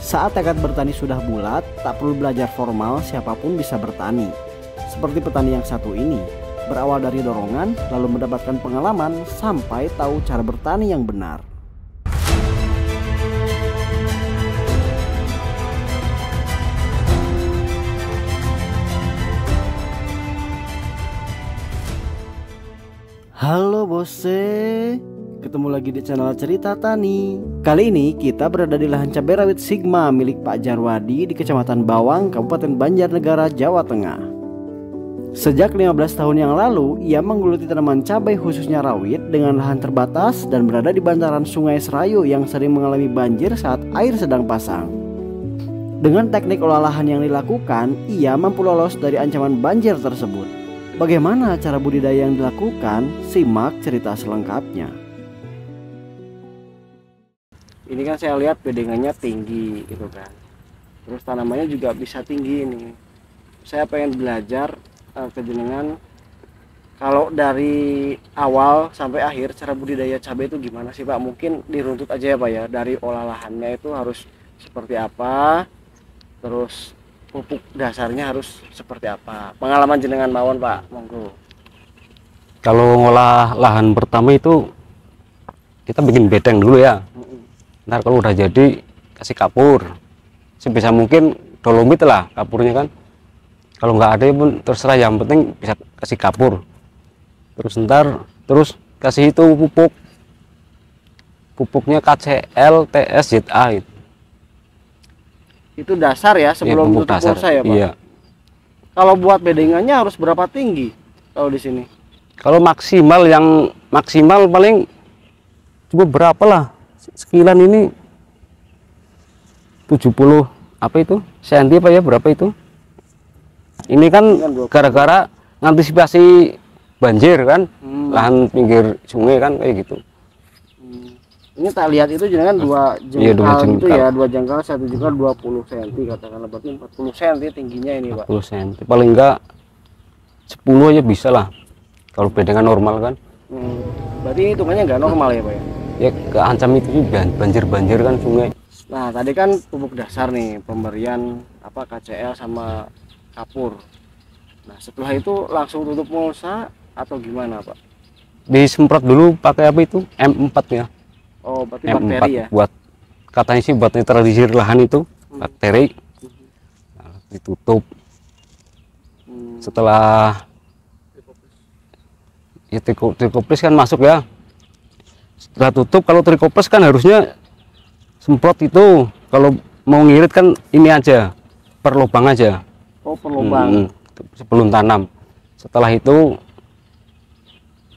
Saat tekad bertani sudah bulat, tak perlu belajar formal, siapapun bisa bertani. Seperti petani yang satu ini, berawal dari dorongan, lalu mendapatkan pengalaman sampai tahu cara bertani yang benar. Halo bose, ketemu lagi di channel Cerita Tani. Kali ini kita berada di lahan cabai rawit Sigma milik Pak Jarwadi di Kecamatan Bawang, Kabupaten Banjarnegara, Jawa Tengah. Sejak 15 tahun yang lalu, ia menggeluti tanaman cabai khususnya rawit dengan lahan terbatas dan berada di bantaran Sungai Serayu yang sering mengalami banjir saat air sedang pasang. Dengan teknik olah lahan yang dilakukan, ia mampu lolos dari ancaman banjir tersebut. Bagaimana cara budidaya yang dilakukan? Simak cerita selengkapnya. Ini kan saya lihat bedengannya tinggi gitu kan. Terus tanamannya juga bisa tinggi ini. Saya pengen belajar kejenengan kalau dari awal sampai akhir cara budidaya cabai itu gimana sih Pak? Mungkin diruntut aja ya Pak ya. Dari olah lahannya itu harus seperti apa? Terus pupuk dasarnya harus seperti apa? Pengalaman jenengan mawon Pak, monggo. Kalau ngolah lahan pertama itu kita bikin bedeng dulu ya. Ntar kalau udah jadi kasih kapur. Sebisa mungkin dolomit lah kapurnya kan. Kalau nggak ada pun terserah, yang penting bisa kasih kapur. Terus ntar kasih itu pupuk. Pupuknya KCL, TS, ZA itu. Itu dasar ya sebelum tutup bursa ya Pak? Iya. Kalau buat bedengannya harus berapa tinggi kalau di sini? Kalau maksimal, yang maksimal paling coba berapa lah? Sekilan ini 70 apa itu? Senti apa ya, berapa itu? Ini kan gara-gara ngantisipasi banjir kan, lahan pinggir sungai kan kayak gitu. Ini tak lihat itu jenengan dua jengkal, iya, dua jengkal. Gitu ya, dua jengkal, satu jengkal 20 cm katakanlah, berarti 40 cm tingginya ini Pak. 40 cm, paling enggak 10 aja bisa lah kalau bedengan normal kan. Berarti hitungannya nggak normal ya Pak ya? Ya keancam itu juga banjir kan sungai. Nah tadi kan pupuk dasar nih, pemberian apa KCL sama kapur. Nah setelah itu langsung tutup mulsa atau gimana Pak? Disemprot dulu pakai apa itu? M4 ya. Oh, berarti M4 bakteri ya? Buat katanya sih buat netralisir lahan itu bakteri. Nah, ditutup. Setelah ya, trikoplis kan masuk ya. Setelah tutup, kalau trikoplis kan harusnya semprot itu. Kalau mau ngirit kan ini aja, per lubang aja. Oh, per lubang. Sebelum tanam. Setelah itu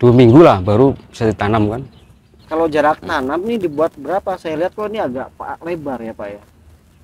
2 minggu lah baru bisa ditanam kan. Kalau jarak tanam ini dibuat berapa? Saya lihat kok ini agak lebar ya Pak ya.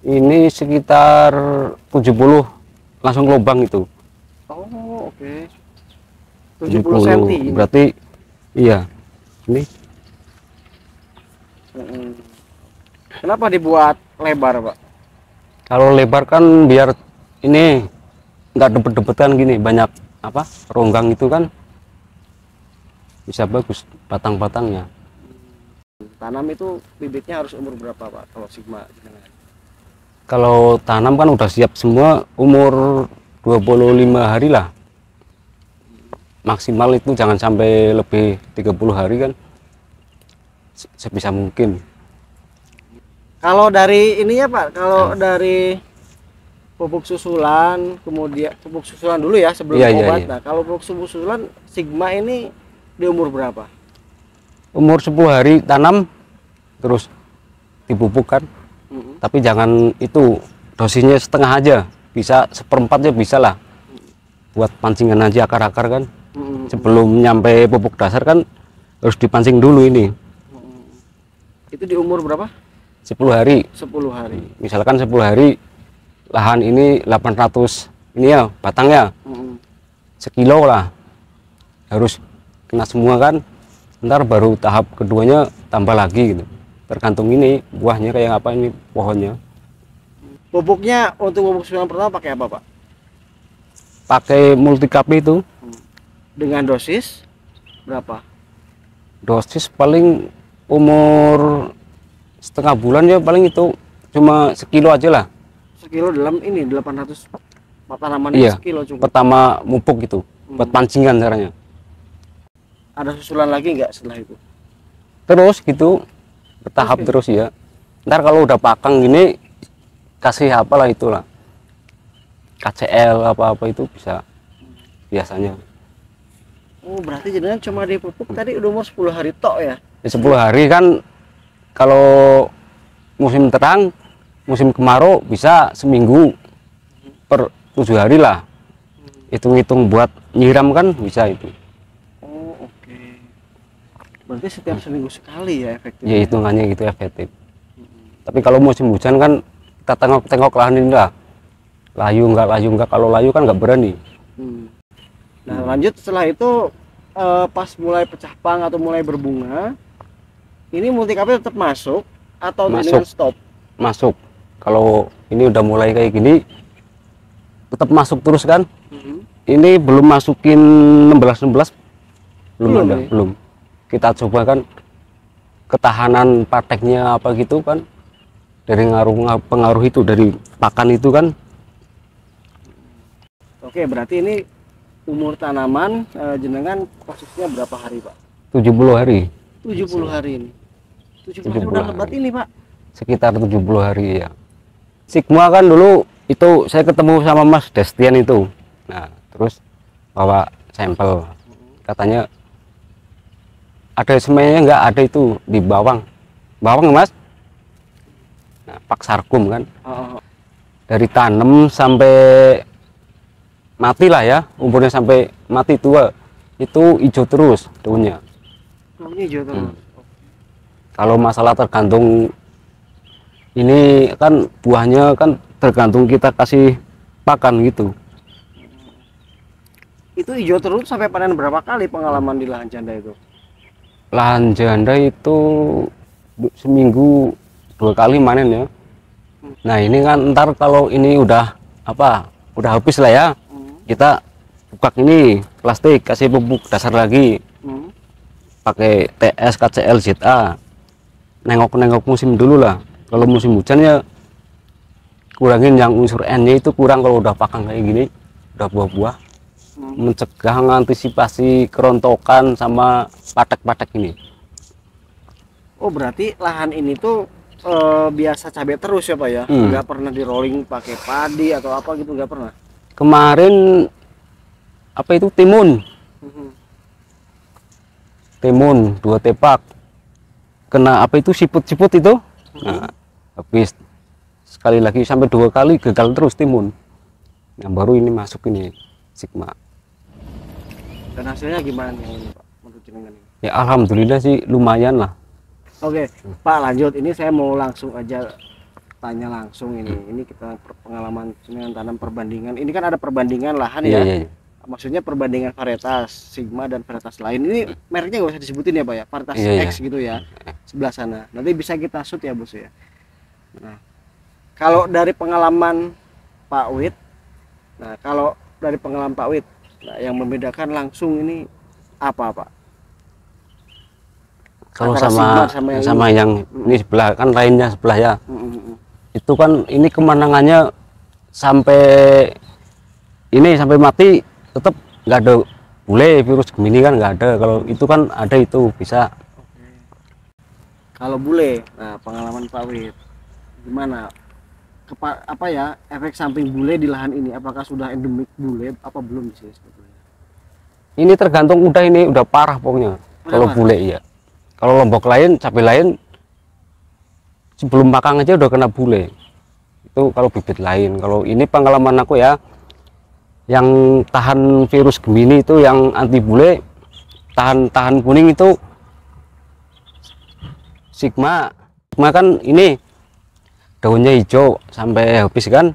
Ini sekitar 70 langsung lubang itu. Oh oke. 70 cm. Berarti iya. Ini. Kenapa dibuat lebar Pak? Kalau lebar kan biar ini nggak debet-debetan gini, banyak apa ronggang itu kan bisa bagus batang-batangnya. Tanam itu bibitnya harus umur berapa Pak kalau Sigma? Kalau tanam kan udah siap semua umur 25 hari lah. Maksimal itu jangan sampai lebih 30 hari kan. Sebisa mungkin. Kalau dari ini ya Pak, kalau dari pupuk susulan, kemudian pupuk susulan dulu ya sebelum obat. Nah, kalau pupuk susulan Sigma ini di umur berapa? Umur 10 hari tanam terus dipupuk kan. Tapi jangan itu dosisnya setengah aja, bisa 1/4 bisa lah buat pancingan aja akar-akar kan. Sebelum nyampe pupuk dasar kan harus dipancing dulu ini. Itu di umur berapa? 10 hari. 10 hari. Misalkan 10 hari lahan ini 800 ini ya batangnya. Sekilo lah harus kena semua kan. Ntar baru tahap keduanya tambah lagi gitu, tergantung ini buahnya kayak apa, ini pohonnya. Pupuknya untuk pupuk susulan pertama pakai apa Pak? Pakai multikap itu. Dengan dosis berapa? Dosis paling umur setengah bulan ya paling itu cuma sekilo aja lah. Sekilo dalam ini 800 tanaman Iya, sekilo cukup. pertama mupuk gitu, buat pancingan caranya. Ada susulan lagi nggak setelah itu? Terus gitu, bertahap terus ya. Ntar kalau udah pakang gini, kasih apalah itulah, KCL apa-apa itu bisa biasanya. Oh, berarti jenengan cuma dipupuk tadi udah umur 10 hari tok ya? Di 10 hari kan, kalau musim terang, musim kemarau bisa seminggu per 7 hari lah. Hitung-hitung buat nyiram kan bisa itu. Oh, oke. Berarti setiap seminggu sekali ya efektifnya? Ya hitungannya gitu efektif. Tapi kalau musim hujan kan kita tengok-tengok lahan ini lah. Layu enggak, kalau layu kan nggak berani. Nah, lanjut setelah itu pas mulai pecah pang atau mulai berbunga, ini multikapnya tetap masuk atau dengan stop? Masuk. Kalau ini udah mulai kayak gini, tetap masuk terus kan? Ini belum masukin 16 belum ada, belum. Kita coba kan ketahanan pateknya apa gitu kan, dari pengaruh itu dari pakan itu kan. Oke, berarti ini umur tanaman jenengan posisinya berapa hari, Pak? 70 hari. 70 hari ini. 70 hari udah lebat ini, Pak. Sekitar 70 hari ya. Sigma kan dulu itu saya ketemu sama Mas Destian itu. Nah, terus bawa sampel. Katanya ada semuanya nggak ada itu di bawang. Bawang, Mas? Nah, Pak Sarkum kan. Dari tanam sampai mati lah ya, umurnya sampai mati tua itu hijau terus daunnya. Daunnya hijau terus. Kalau masalah tergantung ini kan buahnya kan tergantung kita kasih pakan gitu. Itu hijau terus sampai panen berapa kali pengalaman di lahan janda itu? Lahan janda itu seminggu 2 kali panen ya. Nah ini kan ntar kalau ini udah udah habis lah ya, kita buka ini plastik, kasih pupuk dasar lagi, pakai TS, KCL, ZA, nengok musim dulu lah. Kalau musim hujan ya kurangin yang unsur N-nya itu kurang kalau udah pakang kayak gini, udah buah-buah, mencegah mengantisipasi kerontokan sama patek-patek ini. Oh, berarti lahan ini tuh biasa cabai terus ya Pak ya? Nggak pernah di rolling pakai padi atau apa gitu, nggak pernah? Kemarin apa itu timun, timun 2 tepak, kena apa itu siput-siput itu, nah habis sekali lagi sampai 2 kali gagal terus timun. Yang baru ini masuk ini Sigma. Dan hasilnya gimana nih ini Pak menurut jenengan ini? Ya alhamdulillah sih lumayan lah. Oke, Pak lanjut. Ini saya mau langsung aja tanya langsung ini. Ini kita pengalaman dengan tanam perbandingan. Ini kan ada perbandingan lahan ya. Iya. Maksudnya perbandingan varietas Sigma dan varietas lain. Ini mereknya nggak usah disebutin ya Pak ya. Varietas X gitu ya. Sebelah sana. Nanti bisa kita shoot ya Bos ya. Nah, kalau dari pengalaman Pak Wid, nah kalau dari pengalaman Pak Wid, nah, yang membedakan langsung ini apa Pak? Kalau sama yang ini sebelah kan lainnya sebelah ya. Itu kan ini kemenangannya sampai ini sampai mati tetap nggak ada bule virus Gemini kan nggak ada. Kalau itu kan ada itu bisa. Kalau bule, nah pengalaman Pak Wid gimana? Apa ya efek samping bule di lahan ini? Apakah sudah endemik bule apa belum di sini sebetulnya? Ini tergantung ini udah parah pokoknya. Kalau bule iya. Kalau lombok lain, cabai lain sebelum pakang aja udah kena bule. Itu kalau bibit lain. Kalau ini pengalaman aku ya, yang tahan virus Gemini itu yang anti bule, tahan kuning itu Sigma. Sigma kan ini daunnya hijau sampai habis kan.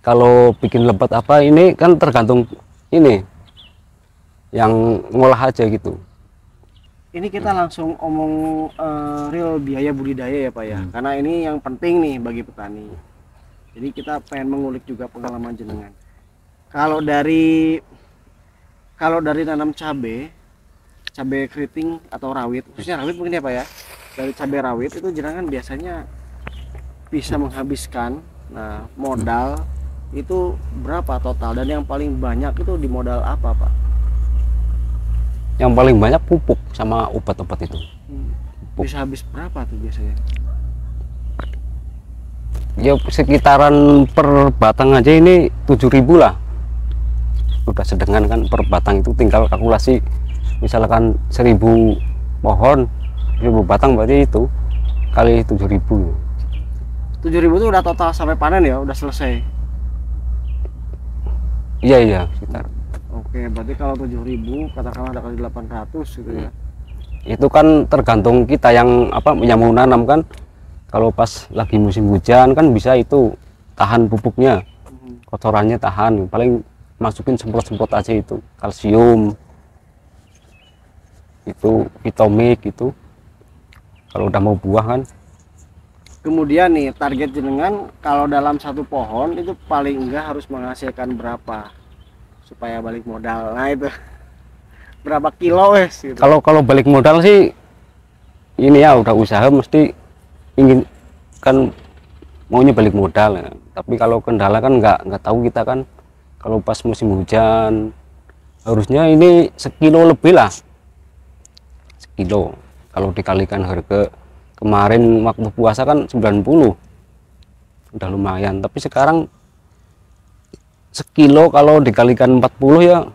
Kalau bikin lebat apa ini kan tergantung ini yang ngolah aja gitu. Ini kita langsung omong real biaya budidaya ya Pak ya, karena ini yang penting nih bagi petani. Jadi kita pengen mengulik juga pengalaman jenengan. Kalau dari nanam cabai keriting atau rawit, khususnya rawit mungkin ya Pak ya. Dari cabai rawit itu jenengan biasanya bisa menghabiskan, nah modal itu berapa total, dan yang paling banyak itu di modal apa Pak? Yang paling banyak pupuk sama obat-obat itu. Bisa habis berapa tuh biasanya? Ya sekitaran per batang aja ini 7.000 lah. Udah sedengan kan per batang itu, tinggal kalkulasi misalkan 1.000 pohon, 1.000 batang berarti itu kali 7.000. 7.000 itu udah total sampai panen ya, udah selesai. Iya sekitar. Oke, berarti kalau 7.000 katakanlah ada kali 800 gitu ya. Itu kan tergantung kita yang yang mau nanam kan. Kalau pas lagi musim hujan kan bisa itu tahan pupuknya, kotorannya tahan, paling masukin semprot-semprot aja itu kalsium, itu vitomik itu kalau udah mau buah kan. Kemudian nih target jenengan kalau dalam satu pohon itu paling enggak harus menghasilkan berapa supaya balik modal, nah itu berapa kilo wes gitu. Kalau balik modal sih ini ya udah usaha mesti ingin kan maunya balik modal ya. Tapi kalau kendala kan nggak tahu kita kan, kalau pas musim hujan harusnya ini sekilo lebih lah, sekilo. Kalau dikalikan harga kemarin waktu puasa kan 90, udah lumayan. Tapi sekarang sekilo kalau dikalikan 40 ya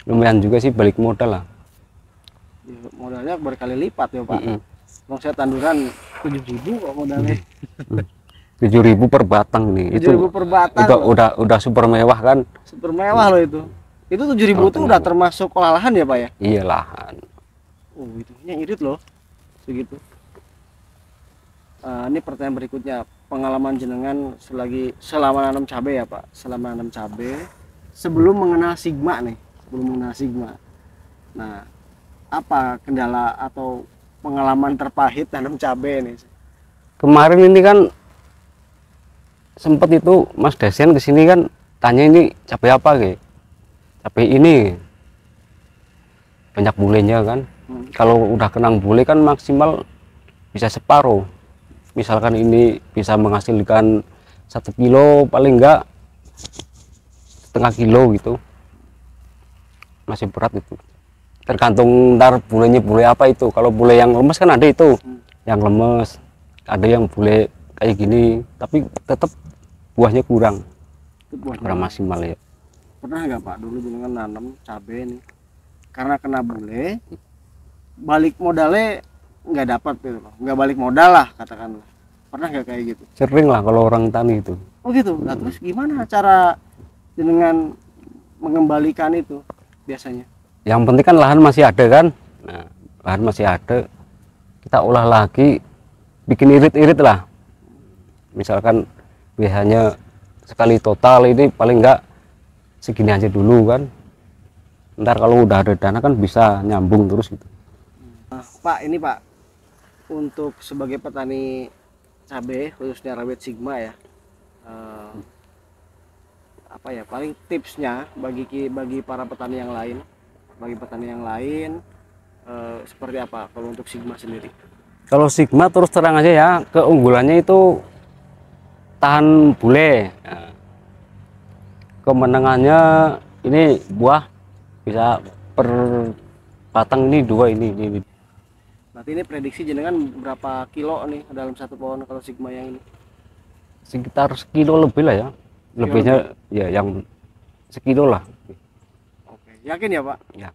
lumayan juga sih balik modal lah. Modalnya berkali lipat ya Pak. Mau saya tanduran 7.000 kok modalnya. 7.000 per batang nih. 7.000 per batang. Itu udah super mewah kan. Super mewah loh itu. Itu 7.000 itu udah termasuk olahan ya Pak ya? Iya, lahan. Oh, itu irit loh. Segitu. Ini pertanyaan berikutnya, pengalaman jenengan selama nanam cabai ya Pak, selama nanam cabai sebelum mengenal Sigma nih, nah apa kendala atau pengalaman terpahit nanam cabai nih? Kemarin ini kan sempet itu Mas Desian kesini kan tanya ini cabai apa ke, cabai ini banyak bulenya kan. Kalau udah kenang bule kan maksimal bisa separuh. Misalkan ini bisa menghasilkan 1 kilo, paling enggak setengah kilo gitu, masih berat itu. Tergantung ntar bulenya bule apa itu. Kalau bule yang lemes kan ada itu, yang lemes, ada yang bule kayak gini, tapi tetap buahnya kurang maksimal ya. Pernah nggak Pak dulu jenengan nanam cabai nih karena kena bule, balik modalnya nggak dapat gitu loh, nggak balik modal lah katakanlah, pernah nggak kayak gitu? Sering lah kalau orang tani itu. Oh gitu. Nah terus gimana cara dengan mengembalikan itu biasanya? Yang penting kan lahan masih ada kan. Nah, lahan masih ada, kita olah lagi, bikin irit-irit lah. Misalkan biasanya sekali total ini paling enggak segini aja dulu kan. Ntar kalau udah ada dana kan bisa nyambung terus gitu. Pak, ini Pak, untuk sebagai petani cabai khususnya rawit Sigma ya, apa ya paling tipsnya bagi para petani yang lain, seperti apa kalau untuk Sigma sendiri? Kalau Sigma terus terang aja ya, keunggulannya itu tahan bule. Nah, kemenangannya ini buah bisa per batang ini 2 ini. Berarti ini prediksi jenengan berapa kilo nih dalam satu pohon kalau Sigma yang ini? Sekitar sekilo lebih lah ya. Lebihnya ya yang sekilo lah. Oke, yakin ya Pak? Ya.